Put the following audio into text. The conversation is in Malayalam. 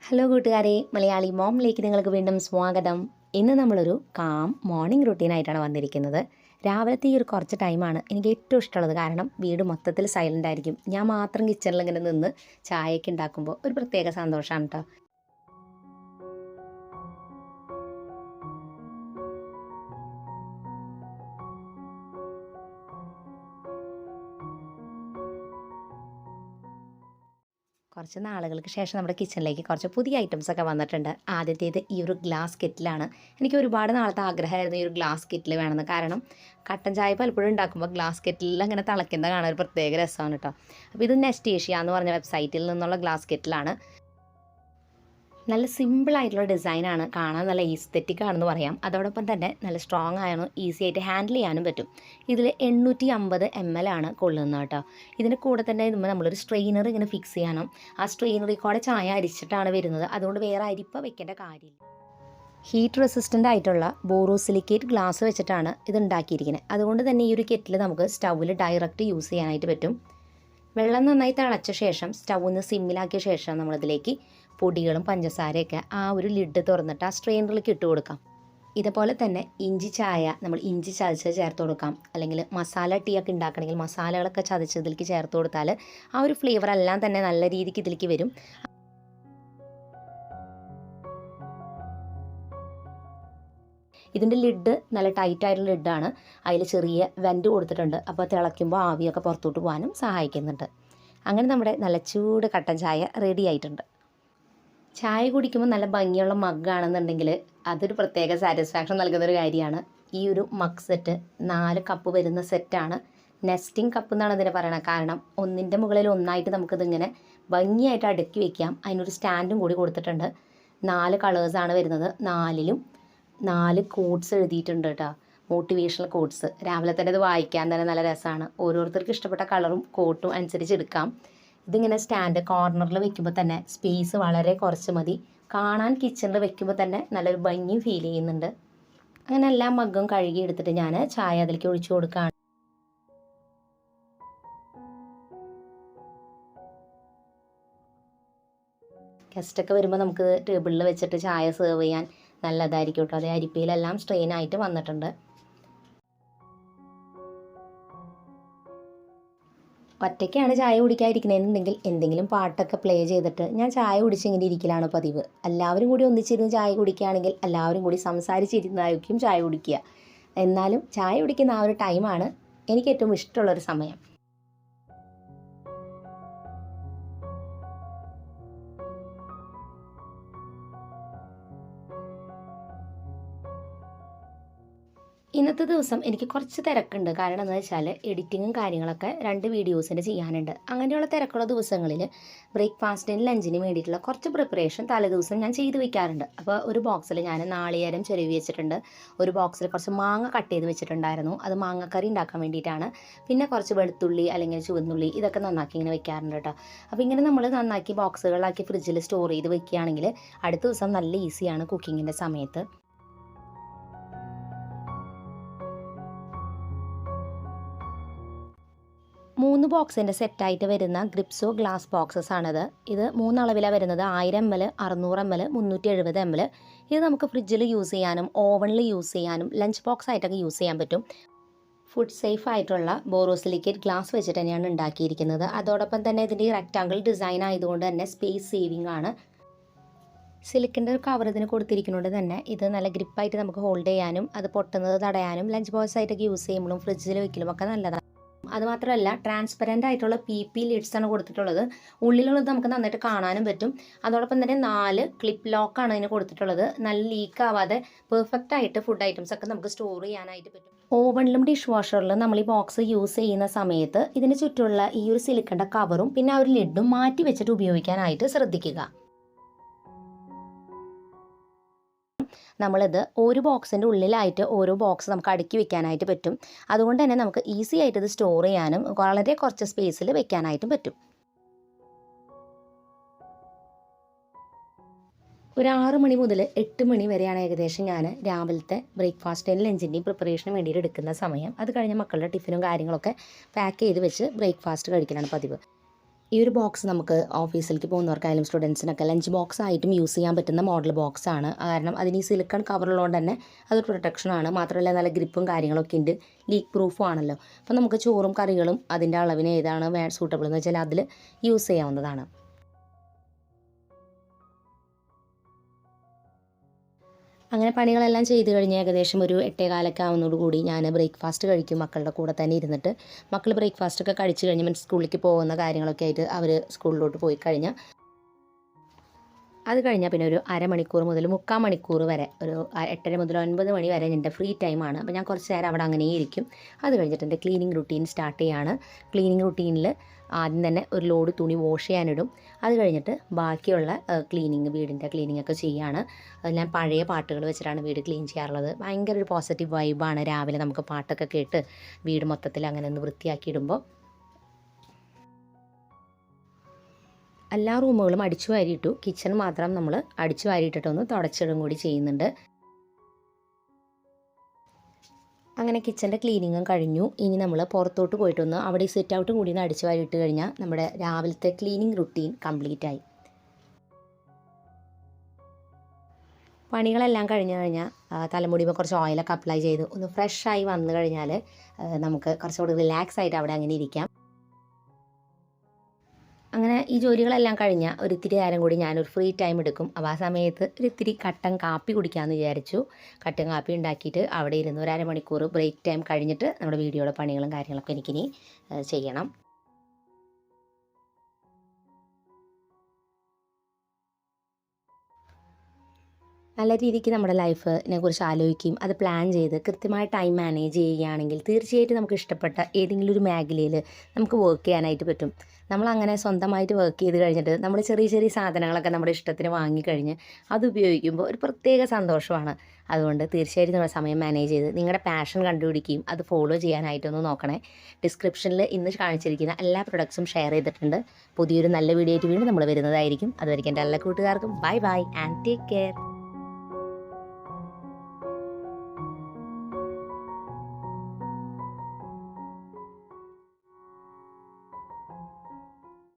ഹലോ കൂട്ടുകാരെ, മലയാളി മോമിലേക്ക് നിങ്ങൾക്ക് വീണ്ടും സ്വാഗതം. ഇന്ന് നമ്മളൊരു കാം മോർണിംഗ് റുട്ടീനായിട്ടാണ് വന്നിരിക്കുന്നത്. രാവിലത്തെ ഈ ഒരു കുറച്ച് ടൈമാണ് എനിക്ക് ഏറ്റവും ഇഷ്ടമുള്ളത്. കാരണം വീട് മൊത്തത്തിൽ സൈലൻ്റ് ആയിരിക്കും. ഞാൻ മാത്രം കിച്ചണിൽ ഇങ്ങനെ നിന്ന് ചായയൊക്കെ ഉണ്ടാക്കുമ്പോൾ ഒരു പ്രത്യേക സന്തോഷമാണ് കേട്ടോ. കുറച്ച് നാളുകൾക്ക് ശേഷം നമ്മുടെ കിച്ചണിലേക്ക് കുറച്ച് പുതിയ ഐറ്റംസൊക്കെ വന്നിട്ടുണ്ട്. ആദ്യത്തേത് ഈ ഒരു ഗ്ലാസ് കെറ്റിലാണ്. എനിക്ക് ഒരുപാട് നാളത്തെ ആഗ്രഹമായിരുന്നു ഈ ഒരു ഗ്ലാസ് കെറ്റിൽ വേണമെന്ന്. കാരണം കട്ടൻ ചായ പലപ്പോഴും ഉണ്ടാക്കുമ്പോൾ ഗ്ലാസ് കെറ്റിലിൽ അങ്ങനെ തിളയ്ക്കുന്ന കാണാൻ ഒരു പ്രത്യേക രസമാണ് കേട്ടോ. അപ്പോൾ ഇത് നെസ്റ്റേഷ്യ എന്ന് പറഞ്ഞ വെബ്സൈറ്റിൽ നിന്നുള്ള ഗ്ലാസ് കെറ്റിലാണ്. നല്ല സിമ്പിളായിട്ടുള്ള ഡിസൈനാണ്, കാണാൻ നല്ല ഈസ്തെറ്റിക് ആണെന്ന് പറയാം. അതോടൊപ്പം തന്നെ നല്ല സ്ട്രോങ് ആണ്, ഈസി ആയിട്ട് ഹാൻഡിൽ ചെയ്യാനും പറ്റും. ഇതിൽ 850 ml ആണ് കൊള്ളുന്നത് കേട്ടോ. ഇതിൻ്റെ കൂടെ തന്നെ ഇതുമ്പോൾ നമ്മളൊരു സ്ട്രെയിനർ ഇങ്ങനെ ഫിക്സ് ചെയ്യണം. ആ സ്ട്രെയിനറിൽ കൂടെ ചായ അരിച്ചിട്ടാണ് വരുന്നത്. അതുകൊണ്ട് വേറെ അരിപ്പ വെക്കേണ്ട കാര്യമില്ല. ഹീറ്റ് റെസിസ്റ്റൻ്റ് ആയിട്ടുള്ള ബോറോസിലിക്കേറ്റ് ഗ്ലാസ് വെച്ചിട്ടാണ് ഇത് ഉണ്ടാക്കിയിരിക്കുന്നത്. അതുകൊണ്ട് തന്നെ ഈ ഒരു കെറ്റിൽ നമുക്ക് സ്റ്റൗവിൽ ഡയറക്റ്റ് യൂസ് ചെയ്യാനായിട്ട് പറ്റും. വെള്ളം നന്നായി തിളച്ച ശേഷം സ്റ്റൗന്ന് സിമ്മിലാക്കിയ ശേഷം നമ്മളിതിലേക്ക് പൊടികളും പഞ്ചസാരയൊക്കെ ആ ഒരു ലിഡ് തുറന്നിട്ട് ആ സ്ട്രെയിനറിലേക്ക് ഇട്ട് കൊടുക്കാം. ഇതുപോലെ തന്നെ ഇഞ്ചി ചായ നമ്മൾ ഇഞ്ചി ചതച്ച് ചേർത്ത് കൊടുക്കാം. അല്ലെങ്കിൽ മസാല ടീ ഒക്കെ ഉണ്ടാക്കണമെങ്കിൽ മസാലകളൊക്കെ ചതച്ച് ഇതിലേക്ക് ചേർത്ത് കൊടുത്താൽ ആ ഒരു ഫ്ലേവർ എല്ലാം തന്നെ നല്ല രീതിക്ക് ഇതിലേക്ക് വരും. ഇതിൻ്റെ ലിഡ് നല്ല ടൈറ്റായിട്ടുള്ള ലിഡാണ്. അതിൽ ചെറിയ വെൻറ്റ് കൊടുത്തിട്ടുണ്ട്. അപ്പോൾ തിളയ്ക്കുമ്പോൾ ആവിയൊക്കെ പുറത്തോട്ട് പോകാനും സഹായിക്കുന്നുണ്ട്. അങ്ങനെ നമ്മുടെ നല്ല ചൂട് കട്ടൻ ചായ റെഡി ആയിട്ടുണ്ട്. ചായ കുടിക്കുമ്പോൾ നല്ല ഭംഗിയുള്ള മഗ്ഗാണെന്നുണ്ടെങ്കിൽ അതൊരു പ്രത്യേക സാറ്റിസ്ഫാക്ഷൻ നൽകുന്നൊരു കാര്യമാണ്. ഈ ഒരു മഗ് സെറ്റ് 4 കപ്പ് വരുന്ന സെറ്റാണ്. നെസ്റ്റിംഗ് കപ്പ് എന്നാണ് ഇതിനെ പറയുന്നത്. കാരണം ഒന്നിൻ്റെ മുകളിൽ ഒന്നായിട്ട് നമുക്കിതിങ്ങനെ ഭംഗിയായിട്ട് അടുക്കി വയ്ക്കാം. അതിനൊരു സ്റ്റാൻഡും കൂടി കൊടുത്തിട്ടുണ്ട്. 4 കളേഴ്സാണ് വരുന്നത്. 4ലും 4 കോട്ട്സ് എഴുതിയിട്ടുണ്ട് കേട്ടോ, മോട്ടിവേഷണൽ കോട്ട്സ്. രാവിലെ തന്നെ ഇത് വായിക്കാൻ തന്നെ നല്ല രസമാണ്. ഓരോരുത്തർക്ക് ഇഷ്ടപ്പെട്ട കളറും കോട്ടും അനുസരിച്ച് എടുക്കാം. ഇതിങ്ങനെ സ്റ്റാൻഡ് കോർണറിൽ വെക്കുമ്പോൾ തന്നെ സ്പേസ് വളരെ കുറച്ച് മതി. കാണാൻ കിച്ചണിൽ വെക്കുമ്പോൾ തന്നെ നല്ലൊരു ഭംഗി ഫീൽ ചെയ്യുന്നുണ്ട്. അങ്ങനെ എല്ലാ മഗ്ഗും കഴുകി എടുത്തിട്ട് ഞാൻ ചായ അതിലേക്ക് ഒഴിച്ചു കൊടുക്കുകയാണ്. ഗസ്റ്റൊക്കെ വരുമ്പോൾ നമുക്ക് ടേബിളിൽ വെച്ചിട്ട് ചായ സെർവ് ചെയ്യാൻ നല്ലതായിരിക്കും കേട്ടോ. അതേ അരിപ്പയിലെല്ലാം സ്ട്രെയിൻ ആയിട്ട് വന്നിട്ടുണ്ട്. ഒറ്റയ്ക്കാണ് ചായ കുടിക്കാതിരിക്കണമെന്നുണ്ടെങ്കിൽ എന്തെങ്കിലും പാട്ടൊക്കെ പ്ലേ ചെയ്തിട്ട് ഞാൻ ചായ കുടിച്ചിങ്ങനെ ഇരിക്കലാണ് പതിവ്. എല്ലാവരും കൂടി ഒന്നിച്ചിരുന്ന് ചായ കുടിക്കുകയാണെങ്കിൽ എല്ലാവരും കൂടി സംസാരിച്ചിരുന്നായിരിക്കും ചായ കുടിക്കുക. എന്നാലും ചായ കുടിക്കുന്ന ആ ഒരു ടൈമാണ് എനിക്ക് ഏറ്റവും ഇഷ്ടമുള്ളൊരു സമയം. ഇന്നത്തെ ദിവസം എനിക്ക് കുറച്ച് തിരക്കുണ്ട്. കാരണം എന്താ വെച്ചാൽ എഡിറ്റിങ്ങും കാര്യങ്ങളൊക്കെ 2 വീഡിയോസിൻ്റെ ചെയ്യാനുണ്ട്. അങ്ങനെയുള്ള തിരക്കുള്ള ദിവസങ്ങളിൽ ബ്രേക്ക്ഫാസ്റ്റിന് ലഞ്ചിന് വേണ്ടിയിട്ടുള്ള കുറച്ച് പ്രിപ്പറേഷൻ തലേദിവസം ഞാൻ ചെയ്ത് വെക്കാറുണ്ട്. അപ്പോൾ ഒരു ബോക്സിൽ ഞാൻ നാളികേരം ചെരുവി വെച്ചിട്ടുണ്ട്. ഒരു ബോക്സിൽ കുറച്ച് മാങ്ങ കട്ട് ചെയ്ത് വെച്ചിട്ടുണ്ടായിരുന്നു. അത് മാങ്ങക്കറി ഉണ്ടാക്കാൻ വേണ്ടിയിട്ടാണ്. പിന്നെ കുറച്ച് വെളുത്തുള്ളി അല്ലെങ്കിൽ ചുവന്നുള്ളി ഇതൊക്കെ നന്നാക്കി ഇങ്ങനെ വെക്കാറുണ്ട് കേട്ടോ. അപ്പോൾ ഇങ്ങനെ നമ്മൾ നന്നാക്കി ബോക്സുകളിലാക്കി ഫ്രിഡ്ജിൽ സ്റ്റോർ ചെയ്ത് വെക്കുകയാണെങ്കിൽ അടുത്ത ദിവസം നല്ല ഈസിയാണ് കുക്കിങ്ങിൻ്റെ സമയത്ത്. 3 ബോക്സിൻ്റെ സെറ്റായിട്ട് വരുന്ന ഗ്രിപ്സോ ഗ്ലാസ് ബോക്സസ് ആണിത്. ഇത് 3 അളവിലാണ് വരുന്നത്. 1000 ml, 600 ml, 370 ml. ഇത് നമുക്ക് ഫ്രിഡ്ജിൽ യൂസ് ചെയ്യാനും ഓവനിൽ യൂസ് ചെയ്യാനും ലഞ്ച് ബോക്സ് ആയിട്ടൊക്കെ യൂസ് ചെയ്യാൻ പറ്റും. ഫുഡ് സേഫ് ആയിട്ടുള്ള ബോറോസിലിക്കേറ്റ് ഗ്ലാസ് വെച്ചിട്ട് തന്നെയാണ് ഉണ്ടാക്കിയിരിക്കുന്നത്. അതോടൊപ്പം തന്നെ ഇതിൻ്റെ റെക്റ്റാങ്കിൾ ഡിസൈൻ ആയതുകൊണ്ട് തന്നെ സ്പേസ് സേവിങ് ആണ്. സിലിക്കിൻ്റെ ഒരു കവർ ഇതിന് കൊടുത്തിരിക്കുന്നതുകൊണ്ട് തന്നെ ഇത് നല്ല ഗ്രിപ്പായിട്ട് നമുക്ക് ഹോൾഡ് ചെയ്യാനും അത് പൊട്ടുന്നത് തടയാനും ലഞ്ച് ബോക്സ് ആയിട്ടൊക്കെ യൂസ് ചെയ്യുമ്പോഴും ഫ്രിഡ്ജിൽ വെക്കലും ഒക്കെ നല്ലതാണ്. അതുമാത്രമല്ല ട്രാൻസ്പെറൻ്റ് ആയിട്ടുള്ള PP ലിഡ്സാണ് കൊടുത്തിട്ടുള്ളത്. ഉള്ളിലുള്ളത് നമുക്ക് നന്നായിട്ട് കാണാനും പറ്റും. അതോടൊപ്പം തന്നെ 4 ക്ലിപ്പ് ലോക്കാണ് അതിന് കൊടുത്തിട്ടുള്ളത്. നല്ല ലീക്ക് ആവാതെ പെർഫെക്റ്റ് ആയിട്ട് ഫുഡ് ഐറ്റംസ് ഒക്കെ നമുക്ക് സ്റ്റോർ ചെയ്യാനായിട്ട് പറ്റും. ഓവനിലും ഡിഷ് വാഷറിലും നമ്മൾ ഈ ബോക്സ് യൂസ് ചെയ്യുന്ന സമയത്ത് ഇതിന് ചുറ്റുമുള്ള ഈ ഒരു സിലിക്കൻ്റെ കവറും പിന്നെ ആ ഒരു ലിഡും മാറ്റി വെച്ചിട്ട് ഉപയോഗിക്കാനായിട്ട് ശ്രദ്ധിക്കുക. നമ്മളിത് ഒരു ബോക്സിൻ്റെ ഉള്ളിലായിട്ട് ഓരോ ബോക്സ് നമുക്ക് അടുക്കി വെക്കാനായിട്ട് പറ്റും. അതുകൊണ്ട് തന്നെ നമുക്ക് ഈസി ആയിട്ട് ഇത് സ്റ്റോർ ചെയ്യാനും വളരെ കുറച്ച് സ്പേസിൽ വെക്കാനായിട്ടും പറ്റും. ഒരു 6 മണി മുതൽ 8 മണി വരെയാണ് ഏകദേശം ഞാൻ രാവിലത്തെ ബ്രേക്ക്ഫാസ്റ്റിൻ്റെയും ലഞ്ചിൻ്റെയും പ്രിപ്പറേഷന് വേണ്ടിയിട്ട് എടുക്കുന്ന സമയം. അത് കഴിഞ്ഞ് മക്കളുടെ ടിഫിനും കാര്യങ്ങളൊക്കെ പാക്ക് ചെയ്ത് വെച്ച് ബ്രേക്ക്ഫാസ്റ്റ് കഴിക്കലാണ് പതിവ്. ഈ ഒരു ബോക്സ് നമുക്ക് ഓഫീസിലേക്ക് പോകുന്നവർക്കായാലും സ്റ്റുഡൻസിനൊക്കെ ലഞ്ച് ബോക്സ് ആയിട്ടും യൂസ് ചെയ്യാൻ പറ്റുന്ന മോഡൽ ബോക്സാണ്. കാരണം അതിന് ഈ സിലിക്കൺ കവറുള്ളതുകൊണ്ട് തന്നെ അതൊരു പ്രൊട്ടക്ഷനാണ്. മാത്രമല്ല നല്ല ഗ്രിപ്പും കാര്യങ്ങളൊക്കെ ഉണ്ട്, ലീക്ക് പ്രൂഫും ആണല്ലോ. അപ്പോൾ നമുക്ക് ചോറും കറികളും അതിൻ്റെ അളവിന് ഏതാണ് സൂട്ടബിൾ എന്ന് വെച്ചാൽ അതിൽ യൂസ് ചെയ്യാവുന്നതാണ്. അങ്ങനെ പണികളെല്ലാം ചെയ്ത് കഴിഞ്ഞ് ഏകദേശം ഒരു 8:15 ആവുന്നതോടുകൂടി ഞാൻ ബ്രേക്ക്ഫാസ്റ്റ് കഴിക്കും മക്കളുടെ കൂടെ തന്നെ ഇരുന്നിട്ട്. മക്കൾ ബ്രേക്ക്ഫാസ്റ്റൊക്കെ കഴിച്ച് കഴിഞ്ഞ് മീൻസ് സ്കൂളിലേക്ക് പോകുന്ന കാര്യങ്ങളൊക്കെ ആയിട്ട് അവർ സ്കൂളിലോട്ട് പോയി കഴിഞ്ഞാൽ അത് കഴിഞ്ഞാൽ പിന്നെ ഒരു അരമണിക്കൂർ മുതൽ 3/4 മണിക്കൂർ വരെ, ഒരു 8:30 മുതൽ 9 മണി വരെ എൻ്റെ ഫ്രീ ടൈമാണ്. അപ്പോൾ ഞാൻ കുറച്ച് നേരം അവിടെ അങ്ങനെ ഇരിക്കും. അത് കഴിഞ്ഞിട്ട് എൻ്റെ ക്ലീനിങ് റുട്ടീൻ സ്റ്റാർട്ട് ചെയ്യാണ്. ക്ലീനിങ് റുട്ടീനിൽ ആദ്യം തന്നെ ഒരു ലോഡ് തുണി വാഷ് ചെയ്യാനിടും. അത് കഴിഞ്ഞിട്ട് ബാക്കിയുള്ള ക്ലീനിങ്, വീടിൻ്റെ ക്ലീനിങ് ഒക്കെ ചെയ്യുകയാണ്. ഞാൻ പഴയ പാട്ടുകൾ വെച്ചിട്ടാണ് വീട് ക്ലീൻ ചെയ്യാറുള്ളത്. ഭയങ്കര ഒരു പോസിറ്റീവ് വൈബാണ് രാവിലെ നമുക്ക് പാട്ടൊക്കെ കേട്ട് വീട് മൊത്തത്തിൽ അങ്ങനെ ഒന്ന് വൃത്തിയാക്കി ഇടുമ്പോൾ. എല്ലാ റൂമുകളും അടിച്ചു വാരിയിട്ടു. കിച്ചൺ മാത്രം നമ്മൾ അടിച്ചു വാരിയിട്ടിട്ടൊന്ന് തുടച്ചിടും കൂടി ചെയ്യുന്നുണ്ട്. അങ്ങനെ കിച്ചൻ്റെ ക്ലീനിങ്ങും കഴിഞ്ഞു. ഇനി നമ്മൾ പുറത്തോട്ട് പോയിട്ടൊന്ന് അവിടെ സെറ്റ് ഔട്ടും കൂടി ഒന്ന് അടിച്ചു വാരിയിട്ട് കഴിഞ്ഞാൽ നമ്മുടെ രാവിലത്തെ ക്ലീനിങ് റുട്ടീൻ കംപ്ലീറ്റ് ആയി. പണികളെല്ലാം കഴിഞ്ഞ് കഴിഞ്ഞാൽ തലമുടിയുമ്പോൾ കുറച്ച് ഓയിലൊക്കെ അപ്ലൈ ചെയ്ത് ഒന്ന് ഫ്രഷായി വന്നു കഴിഞ്ഞാൽ നമുക്ക് കുറച്ചുകൂടി റിലാക്സ് ആയിട്ട് അവിടെ അങ്ങനെ ഇരിക്കാം. അങ്ങനെ ഈ ജോലികളെല്ലാം കഴിഞ്ഞാൽ ഒരിത്തിരി നേരം കൂടി ഞാനൊരു ഫ്രീ ടൈം എടുക്കും. അപ്പോൾ ആ സമയത്ത് ഒരിത്തിരി കട്ടൻ കാപ്പി കുടിക്കാമെന്ന് വിചാരിച്ചു. കട്ടൻ കാപ്പി ഉണ്ടാക്കിയിട്ട് അവിടെ ഇരുന്ന് ഒരു അരമണിക്കൂർ ബ്രേക്ക് ടൈം കഴിഞ്ഞിട്ട് നമ്മുടെ വീഡിയോയുടെ പണികളും കാര്യങ്ങളൊക്കെ എനിക്കിനി ചെയ്യണം. നല്ല രീതിക്ക് നമ്മുടെ ലൈഫിനെ കുറിച്ച് ആലോചിക്കുകയും അത് പ്ലാൻ ചെയ്ത് കൃത്യമായ ടൈം മാനേജ് ചെയ്യുകയാണെങ്കിൽ തീർച്ചയായിട്ടും നമുക്ക് ഇഷ്ടപ്പെട്ട ഏതെങ്കിലും ഒരു മേഖലയിൽ നമുക്ക് വർക്ക് ചെയ്യാനായിട്ട് പറ്റും. നമ്മളങ്ങനെ സ്വന്തമായിട്ട് വർക്ക് ചെയ്ത് കഴിഞ്ഞിട്ട് നമ്മൾ ചെറിയ ചെറിയ സാധനങ്ങളൊക്കെ നമ്മുടെ ഇഷ്ടത്തിന് വാങ്ങിക്കഴിഞ്ഞ് അത് ഉപയോഗിക്കുമ്പോൾ ഒരു പ്രത്യേക സന്തോഷമാണ്. അതുകൊണ്ട് തീർച്ചയായിട്ടും നിങ്ങൾ സമയം മാനേജ് ചെയ്ത് നിങ്ങളുടെ പാഷൻ കണ്ടുപിടിക്കുകയും അത് ഫോളോ ചെയ്യാനായിട്ടൊന്ന് നോക്കണേ. ഡിസ്ക്രിപ്ഷനിൽ ഇന്ന് കാണിച്ചിരിക്കുന്ന എല്ലാ പ്രൊഡക്ട്സും ഷെയർ ചെയ്തിട്ടുണ്ട്. പുതിയൊരു നല്ല വീഡിയോ ആയിട്ട് വീണ്ടും നമ്മൾ വരുന്നതായിരിക്കും. അതുവരെയ്ക്കും എൻ്റെ എല്ലാ കൂട്ടുകാർക്കും bye bye and take care.